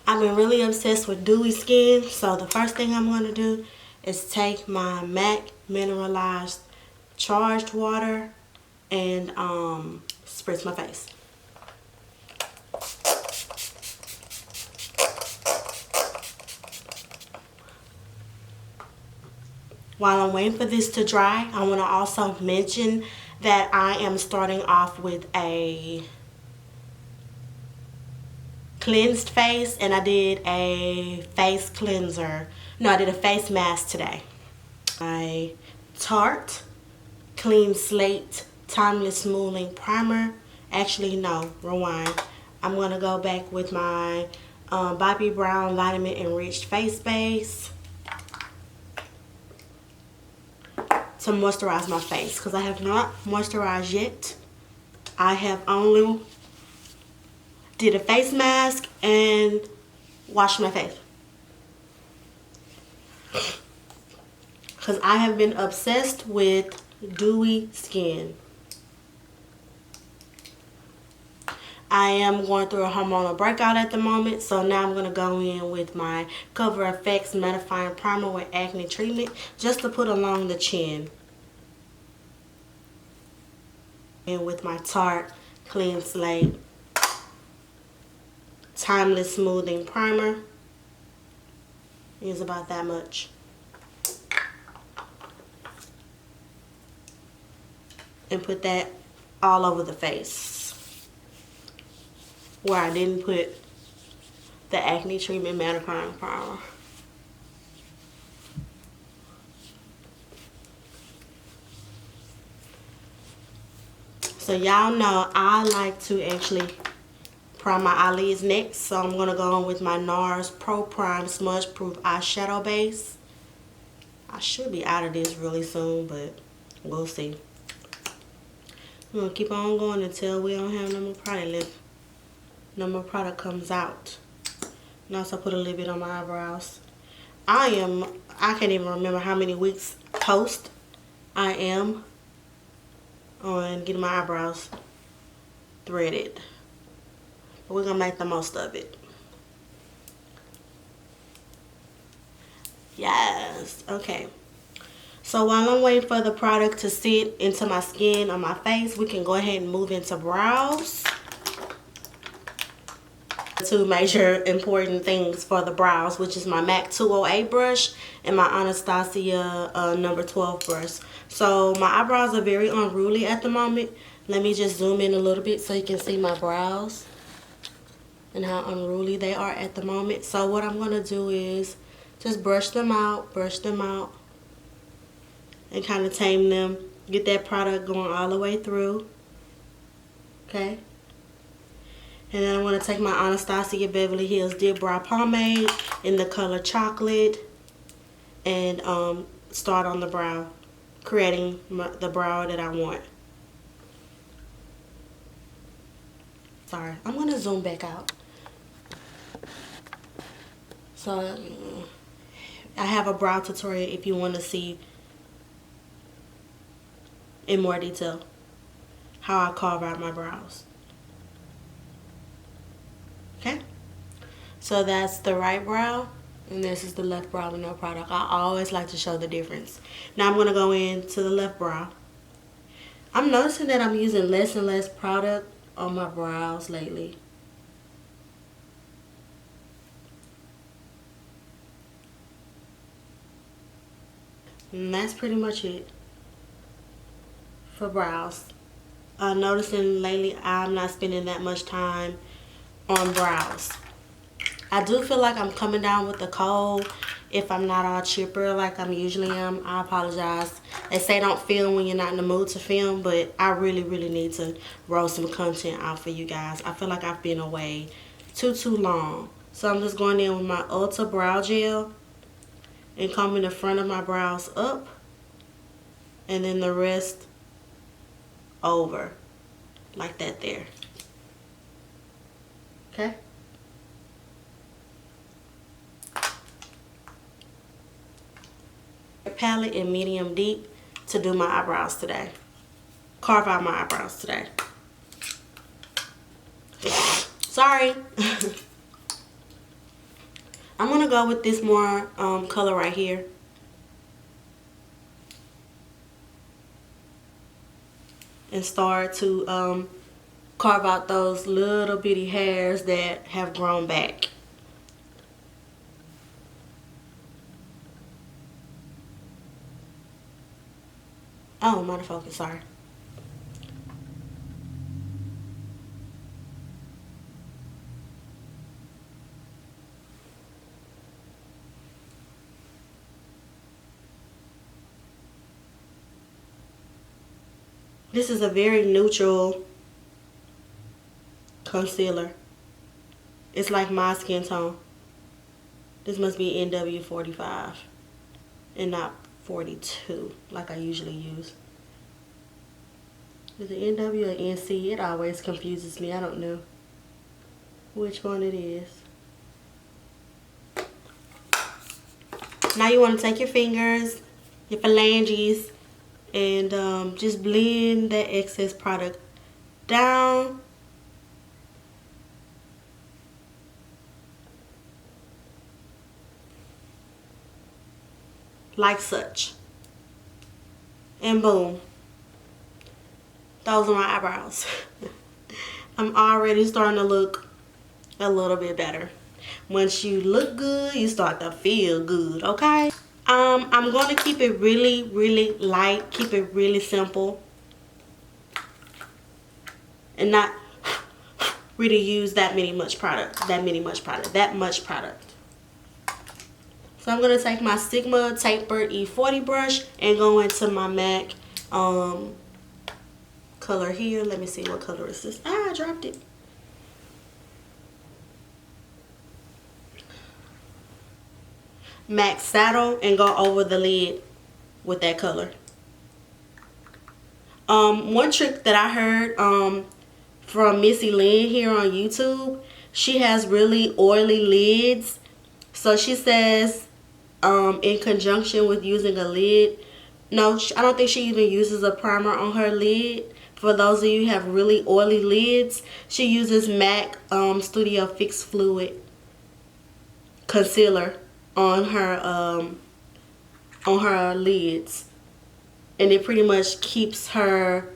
I've been really obsessed with dewy skin, so the first thing I'm going to do is take my MAC Mineralized Charged Water and spritz my face. While I'm waiting for this to dry, I want to also mention that I am starting off with a cleansed face, and I did a face cleanser. No, I did a face mask today. My Tarte Clean Slate Timeless Smoothing Primer. Actually, no, rewind. I'm going to go back with my Bobbi Brown Vitamin Enriched Face Base to moisturize my face, because I have not moisturized yet. I have only did a face mask and washed my face, because I have been obsessed with dewy skin. I am going through a hormonal breakout at the moment, so now I'm going to go in with my Cover FX Mattifying Primer with Acne Treatment, just to put along the chin. And with my Tarte Clean Slate Timeless Smoothing Primer. It's about that much. And put that all over the face, where I didn't put the Acne Treatment Mattifying Primer. So y'all know I like to actually prime my eyelids next. So I'm going to go on with my NARS Pro Prime Smudge Proof Eyeshadow Base. I should be out of this really soon, but we'll see. I'm going to keep on going until we don't have no more product left. No more product comes out. And also put a little bit on my eyebrows. I can't even remember how many weeks post I am on getting my eyebrows threaded. But we're going to make the most of it. Yes. Okay. So while I'm waiting for the product to sit into my skin on my face, we can go ahead and move into brows. Two major important things for the brows, which is my MAC 208 brush and my Anastasia number 12 brush. So my eyebrows are very unruly at the moment. Let me just zoom in a little bit so you can see my brows and how unruly they are at the moment. So what I'm going to do is just brush them out, and kind of tame them. Get that product going all the way through. Okay. And then I'm going to take my Anastasia Beverly Hills Dip Brow Pomade in the color Chocolate and start on the brow, creating the brow that I want. Sorry, I'm going to zoom back out. So I have a brow tutorial if you want to see in more detail how I carve out my brows. Okay, so that's the right brow and this is the left brow with no product. I always like to show the difference. Now I'm going to go into the left brow. I'm noticing that I'm using less and less product on my brows lately. And that's pretty much it for brows. Noticing lately I'm not spending that much time on brows. I do feel like I'm coming down with the cold. If I'm not all chipper like I'm usually am, I apologize. They say don't film when you're not in the mood to film, but I really need to roll some content out for you guys. I feel like I've been away too long. So I'm just going in with my Ulta Brow Gel and combing the front of my brows up and then the rest over like that there. Okay. Palette in medium deep to do my eyebrows today. Carve out my eyebrows today. Sorry. I'm going to go with this more color right here. And start to carve out those little bitty hairs that have grown back. Oh, I'm out of focus, sorry. This is a very neutral concealer. It's like my skin tone. This must be NW45 and not 42 like I usually use. Is it NW or NC? It always confuses me. I don't know which one it is. Now you want to take your fingers, your phalanges, and just blend that excess product down. Like such. And boom. Those are my eyebrows. I'm already starting to look a little bit better. Once you look good, you start to feel good, okay? I'm going to keep it really, really light. Keep it really simple. And not really use that much product. So I'm going to take my Sigma Tapered E40 brush and go into my MAC color here. Let me see, what color is this? Ah, I dropped it. MAC Saddle, and go over the lid with that color. One trick that I heard from Missy Lynn here on YouTube, she has really oily lids. So she says in conjunction with using a lid, no, I don't think she even uses a primer on her lid. For those of you who have really oily lids, she uses MAC Studio Fix Fluid concealer on her lids, and it pretty much keeps her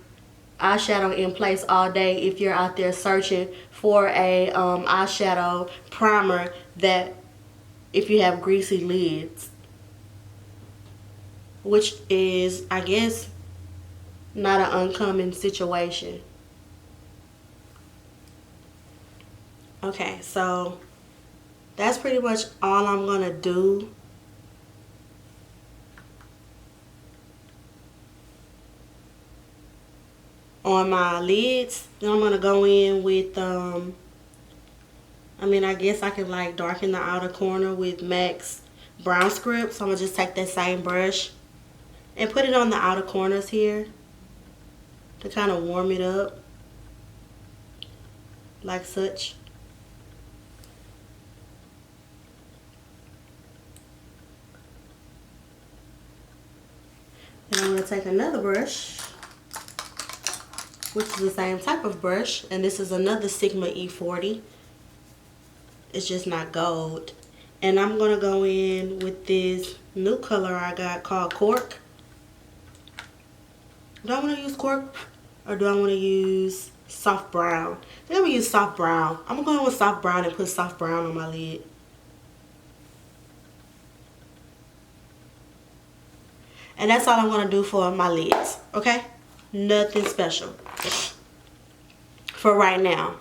eyeshadow in place all day if you're out there searching for a eyeshadow primer that if you have greasy lids, which is, I guess, not an uncommon situation. Okay, so that's pretty much all I'm gonna do. On my lids. Then I'm gonna go in with I guess I can like darken the outer corner with MAC's Brown Script. So I'm gonna just take that same brush and put it on the outer corners here to kind of warm it up, like such. Then I'm gonna take another brush, which is the same type of brush, and this is another Sigma E40. It's just not gold. And I'm gonna go in with this new color I got called Cork. Do I want to use Cork or do I want to use Soft Brown? I think I'm gonna use Soft Brown. I'm gonna go in with Soft Brown and put Soft Brown on my lid. And that's all I'm gonna do for my lids, okay? Nothing special for right now.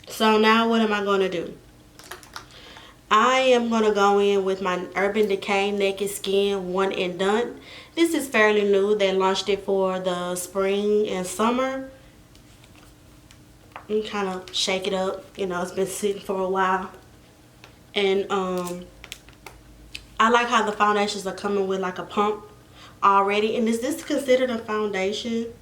So now what am I gonna do? I am going to go in with my Urban Decay Naked Skin One and Done. This is fairly new. They launched it for the spring and summer. And kind of shake it up. You know, it's been sitting for a while. And I like how the foundations are coming with like a pump already. And is this considered a foundation?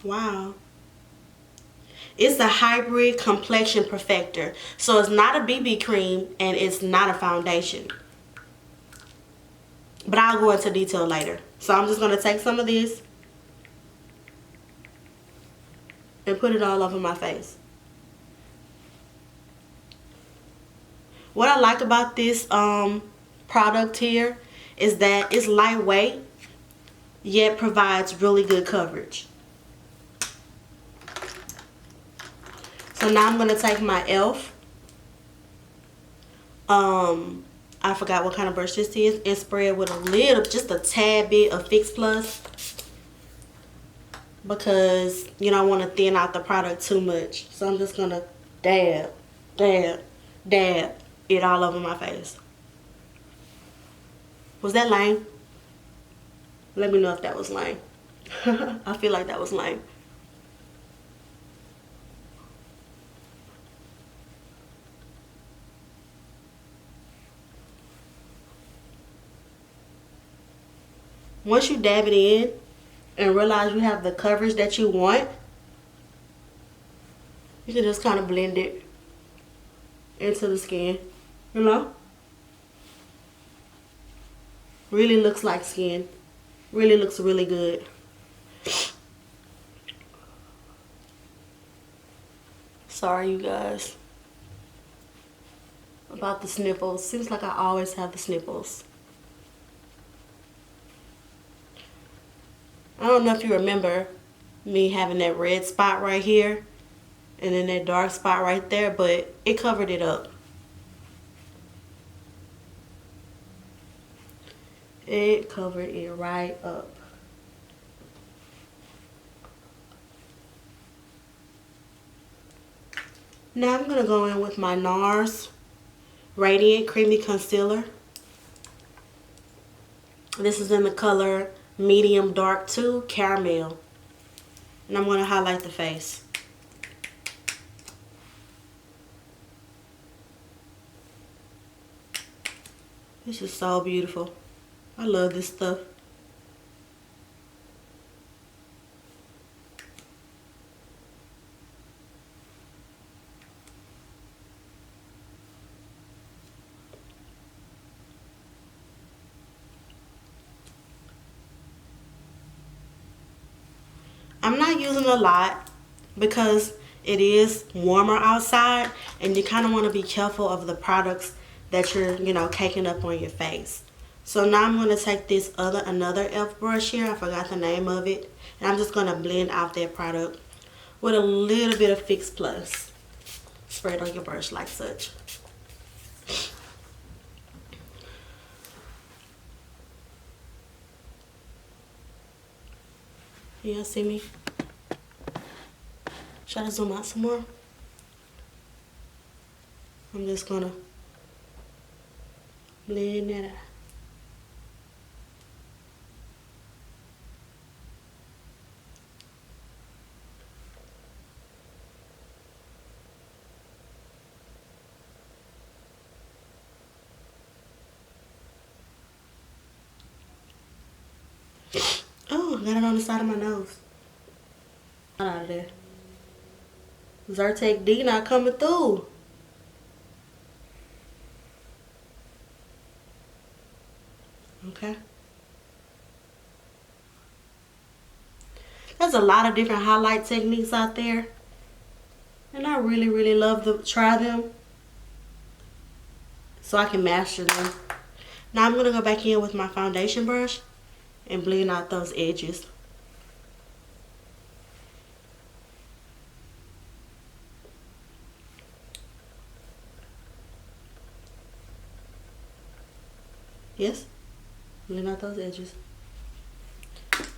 Wow. It's a hybrid complexion perfector. So it's not a BB cream and it's not a foundation. But I'll go into detail later. So I'm just going to take some of this and put it all over my face. What I like about this product here is that it's lightweight, yet provides really good coverage. So now I'm going to take my e.l.f. I forgot what kind of brush this is, and spray it with a little, just a tad bit of Fix Plus, because you don't want to thin out the product too much. So I'm just going to dab, dab, dab it all over my face. Was that lame? Let me know if that was lame. I feel like that was lame. Once you dab it in and realize you have the coverage that you want, you can just kind of blend it into the skin, you know? Really looks like skin. Really looks really good. Sorry, you guys, about the sniffles. Seems like I always have the sniffles. I don't know if you remember me having that red spot right here and then that dark spot right there, but it covered it up. It covered it right up. Now I'm going to go in with my NARS Radiant Creamy Concealer. This is in the color Medium Dark 2 Caramel. And I'm going to highlight the face. This is so beautiful. I love this stuff. I'm not using a lot because it is warmer outside and you kind of want to be careful of the products that you're, caking up on your face. So now I'm going to take this another e.l.f. brush here. I forgot the name of it. And I'm just going to blend out that product with a little bit of Fix Plus. Spray it on your brush like such. Y'all see me? Should I zoom out some more? I'm just going to blend that out. Oh, I got it on the side of my nose. Out of there. Zyrtec D not coming through. Okay. There's a lot of different highlight techniques out there. And I really, really love to try them so I can master them. Now I'm going to go back in with my foundation brush and blend out those edges. Yes, blend out those edges.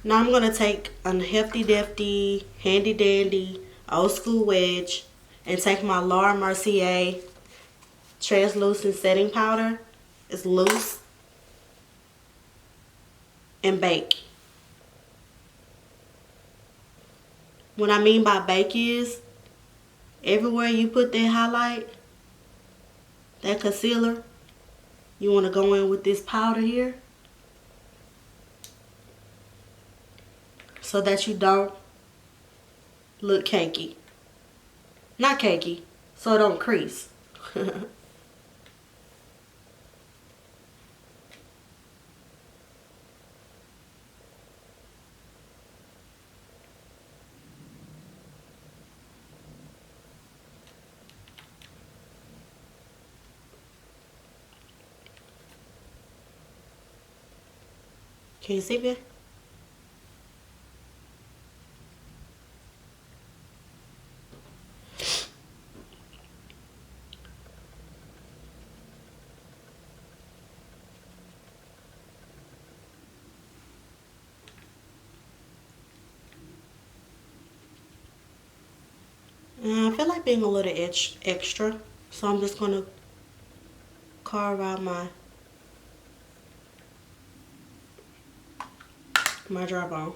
Now I'm going to take a Hefty Defty, Handy Dandy, Old School Wedge and take my Laura Mercier translucent setting powder. It's loose. And bake. What I mean by bake is everywhere you put that highlight, that concealer, you want to go in with this powder here so that you don't look cakey. Not cakey, so it don't crease. Can you see me? I feel like being a little extra, so I'm just gonna carve out my jawbone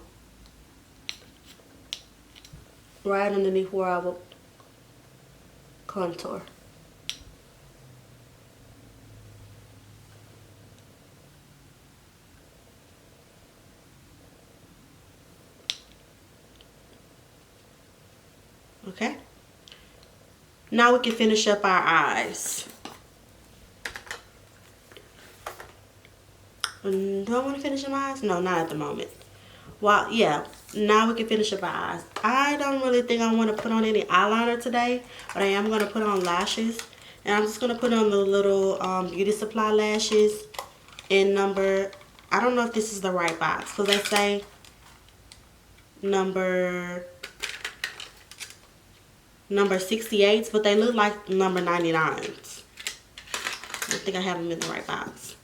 right underneath where I will contour. Okay. Now we can finish up our eyes. Do I want to finish my eyes? No, not at the moment. Well, yeah. Now we can finish up our eyes. I don't really think I want to put on any eyeliner today, but I am going to put on lashes. And I'm just going to put on the little Beauty Supply lashes in number, I don't know if this is the right box, because they say number 68s, but they look like number 99s. I think I have them in the right box.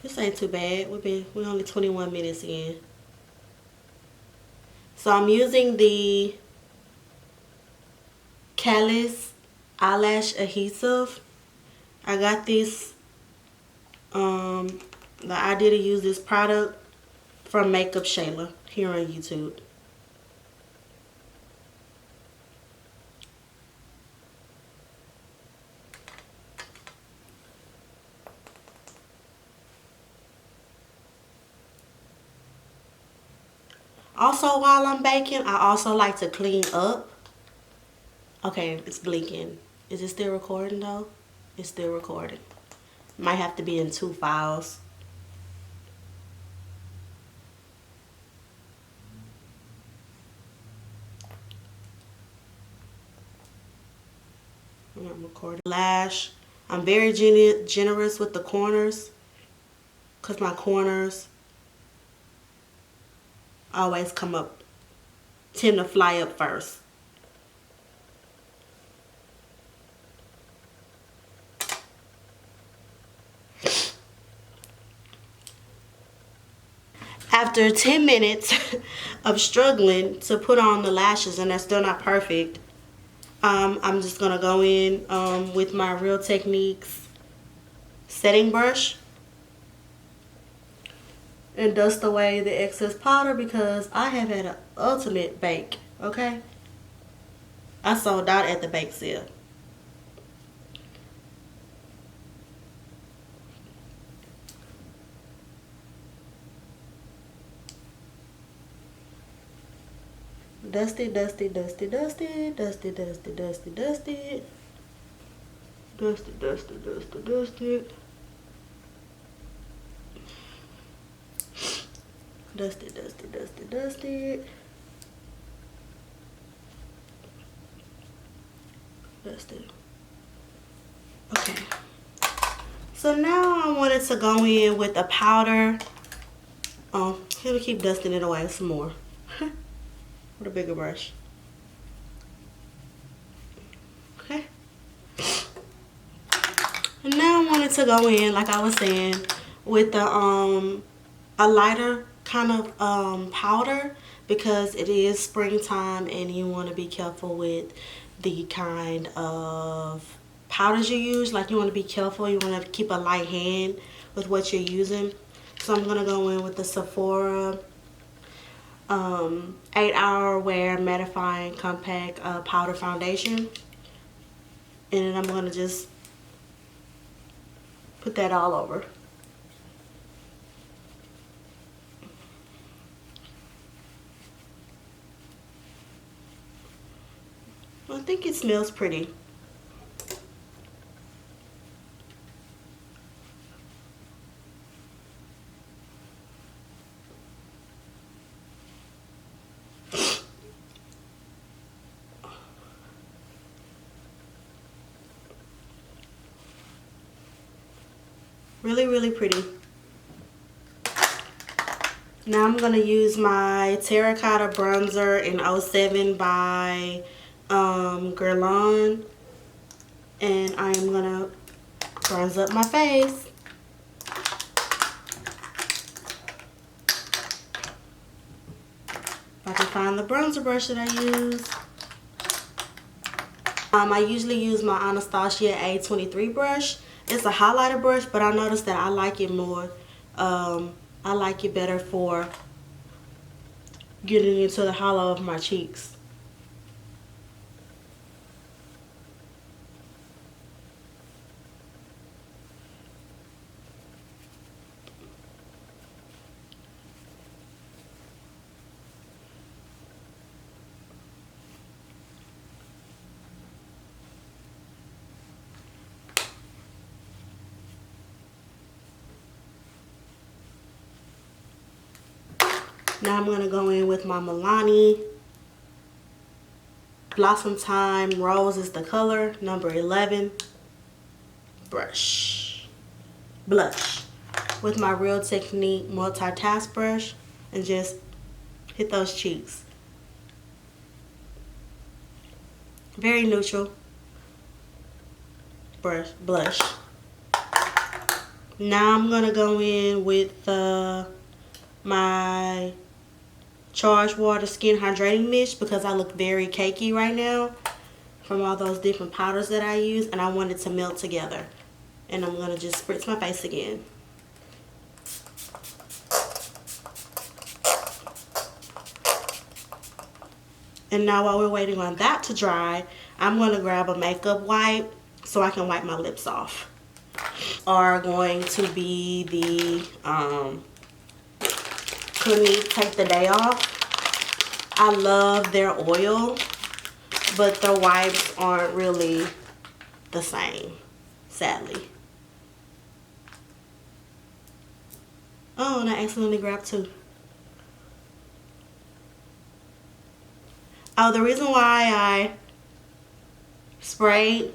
This ain't too bad. We're only 21 minutes in. So I'm using the Callus eyelash adhesive. I got this the idea to use this product from Makeup Shayla here on YouTube. Also, while I'm baking, I also like to clean up. Okay, it's blinking. Is it still recording though? It's still recording. Might have to be in 2 files. I'm recording. Lash. I'm very generous with the corners, because my corners always tend to fly up first. After 10 minutes of struggling to put on the lashes, and they're still not perfect, I'm just going to go in with my Real Techniques setting brush and dust away the excess powder, because I have had an ultimate bake, okay? I sold out at the bake sale. Dusty, dusty, dusty, dusty, dusty, dusty, dusty, dusty, dusty, dusty, dusty, dusty, dusty, dusty, dusty, dusty, dusty. Okay. So now I wanted to go in with a powder. Oh, let me keep dusting it away some more. With a bigger brush. Okay. And now I wanted to go in, like I was saying, with the a lighter kind of powder, because it is springtime and you want to be careful with the kind of powders you use. Like, you want to be careful, you want to keep a light hand with what you're using. So I'm going to go in with the Sephora 8-Hour Wear Mattifying Compact Powder Foundation. And then I'm going to just put that all over. I think it smells pretty. Really, really pretty. Now I'm going to use my Terracotta Bronzer in 07 by Guerlain. And I am going to bronze up my face. If I can find the bronzer brush that I use. I usually use my Anastasia A23 brush. It's a highlighter brush, but I noticed that I like it more. I like it better for getting into the hollow of my cheeks. Now I'm going to go in with my Milani Blossom Time Rose is the color, number 11 blush with my Real Technique multitask brush and just hit those cheeks. Very neutral blush. Now I'm going to go in with my Charged Water Skin Hydrating Mist because I look very cakey right now from all those different powders that I use, and I want it to melt together. And I'm going to just spritz my face again. And now while we're waiting on that to dry, I'm going to grab a makeup wipe so I can wipe my lips off. Are going to be the Clinique Take the Day Off. I love their oil, but the wipes aren't really the same, sadly. Oh, and I accidentally grabbed two. Oh, the reason why I sprayed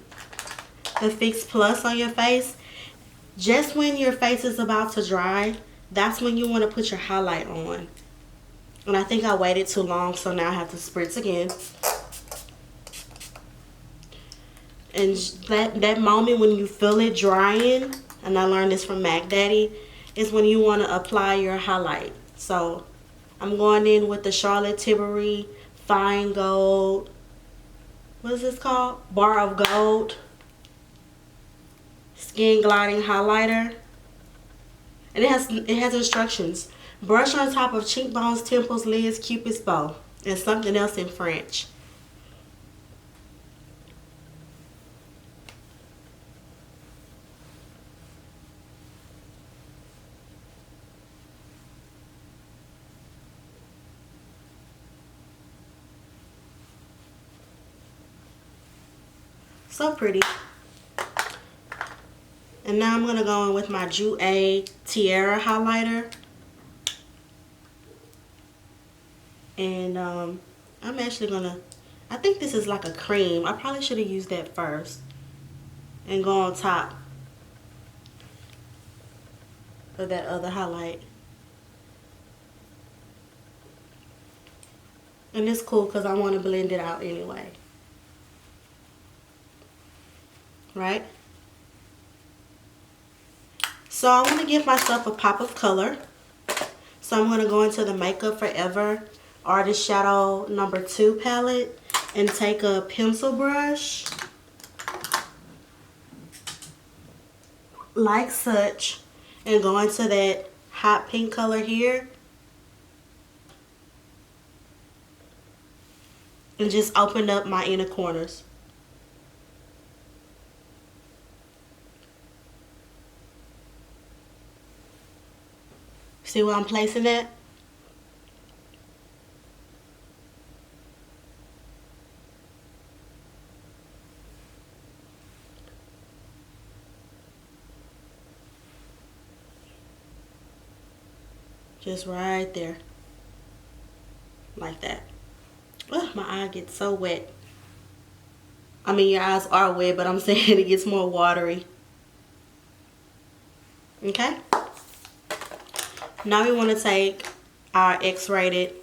the Fix Plus on your face, just when your face is about to dry, that's when you want to put your highlight on. And I think I waited too long, so now I have to spritz again. And that moment when you feel it drying, and I learned this from Mac Daddy, is when you want to apply your highlight. So I'm going in with the Charlotte Tilbury Fine Gold, what is this called? Bar of Gold Skin Gliding Highlighter. And it has instructions. Brush on top of cheekbones, temples, lids, cupid's bow, and something else in French. So pretty. And now I'm going to go in with my Jouer Tiara highlighter. And I'm actually going to, I think this is like a cream. I probably should have used that first. And go on top of that other highlight. And it's cool because I want to blend it out anyway. Right? So I want to give myself a pop of color. So I'm going to go into the Makeup Forever Artist Shadow number 2 palette and take a pencil brush like such and go into that hot pink color here and just open up my inner corners. See where I'm placing that? Just right there. Like that. Ugh, my eye gets so wet. I mean, your eyes are wet, but I'm saying it gets more watery. Okay. Now we want to take our X-rated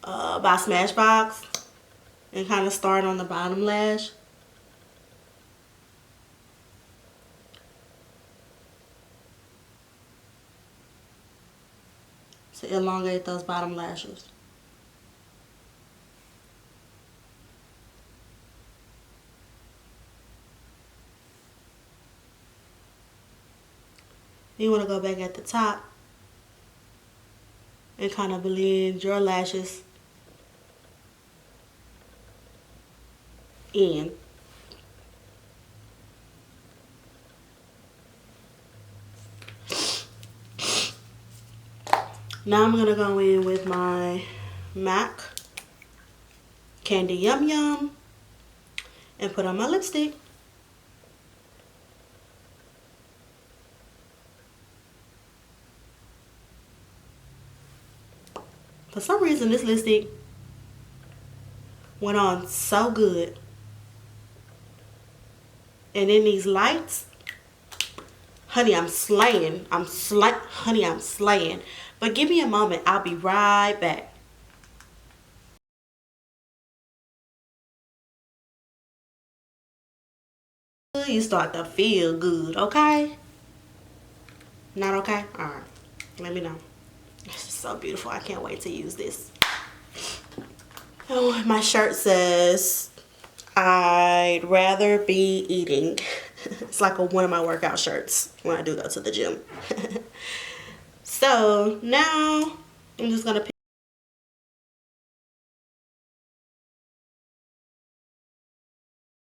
by Smashbox and kind of start on the bottom lash. To elongate those bottom lashes. You want to go back at the top and kind of blend your lashes in. Now I'm going to go in with my MAC Candy Yum Yum and put on my lipstick. For some reason, this lipstick went on so good. And in these lights, honey, I'm slaying. Honey, I'm slaying. But give me a moment. I'll be right back. You start to feel good, okay? Not okay? Alright. Let me know. This is so beautiful. I can't wait to use this. Oh, my shirt says, I'd rather be eating. It's like one of my workout shirts when I do go to the gym. So now I'm just going to pick